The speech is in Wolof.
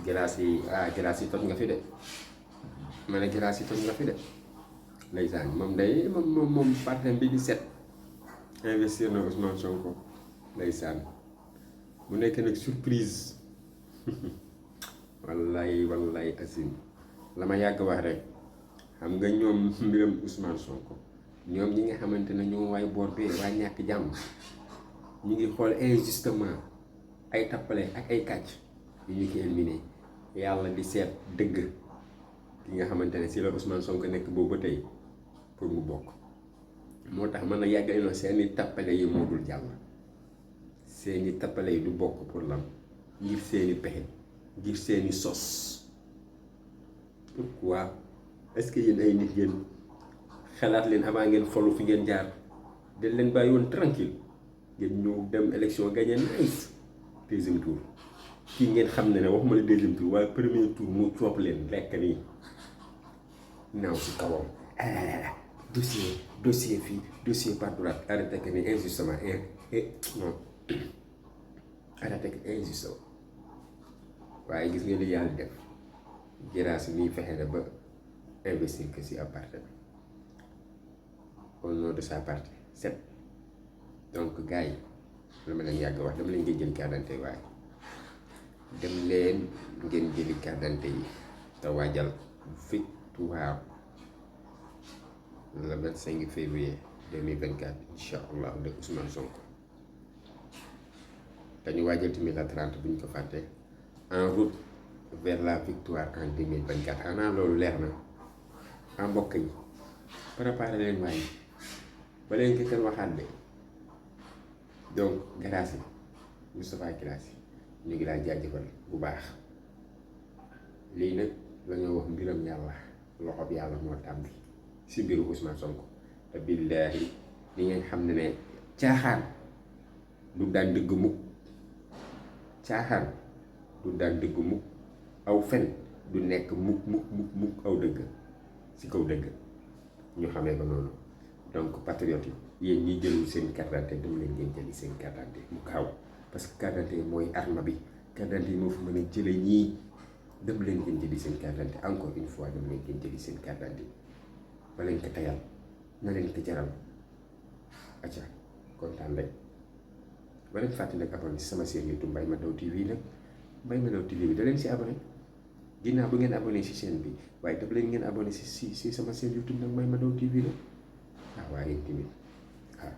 giraas yi toj nga fi de ma ne giraas yi toj nga fi de ndeysaan moom day moom partem bi di set investir na Ousmane Sonko ndeysaan mu nekk nag surprise wallaay asim la ma yàgg wax rek xam nga ñoom mbiram Ousmane Sonko ñoom ñi nga xamante ne ñoo waay boor bee waa ñàkk jàmm ñu ngi xool injustement ay tappale ak ay kàcc yu ñu ko éliminé yàlla di seet dëgg ki nga xamante ne si la Ousmane Sonko nekk boobu ba tey pour mu bokk moo tax mën a yàggal na seeni tappale yi moo dul jàll seeni tappale yi du bokk pour lam ngir seeni pexe ngir seeni sos pourquoi est-ce que yéen ay nit ngeen xalaat leen avant ngeen falu fi ngeen jaar dañ leen bàyyi woon tranquille ngeen ñëw dem élection gagné nice deuxième tour kii ngeen xam ne waxuma la deuxième tour waaye premier tour mu coop leen lekk nii naaw si kawam dossier fii dossier par droite arrêté que ni injustement non arrêté que injustement waaye gis nga li yàlla def jëraas mi fexe na ba investir que si appartement au nom de sa partie set donc gars yi la ma leen yàgg wax dama leen ngeen jël carte d'identité waaye dem leen ngeen jëli carte d'identité yi te waajal victoire le 25 février 2024 incha allah de Ousmane Sonko dañu waajal tamit la 30 bu ñu ko fàtte en route vers la victoire en 2024 xanaa loolu leer na en mbokk yi préparé leen waaye ba leen ko kenn waxaat de donc grâce yi Moustapha Guirassy ñu ngi laa jaajëfal bu baax lii nag la ñoo wax mbiram yàlla loxob yàlla moo tàmbi si mbiru Ousmane Sonko te billaahi li ngeen xam ne caaxaan du daan dëgg mukk caaxaan du daan dëgg mukk aw fen du nekk mukk aw dëgg si kaw dëgg ñu xamee ko noonu donc patriote yi yéen ñi jëlul seen carte d'identité dama leen ngeen jëli seen carte d'identité mu gaaw parce que carte d'identité mooy arme bi carte d'identité yi moo fi mën a jële ñii dem leen ngeen jëli seen carte d'identité encore une fois dem leen ngeen jëli seen carte d'identité ba leen ko tayal na leen ko jaral acca kontaan rek ba leen fàtte nag abonné si sama chaîne YouTube Mbaye Madiaw TV nag Mbaye Madiaw TV bi da leen si abonné ginnaaw bu ngeen abonné si chaîne bi waaye daf leen ngeen abonné si sama chaîne YouTube nag Mbaye Madiaw TV la waaw waaye tamit waaw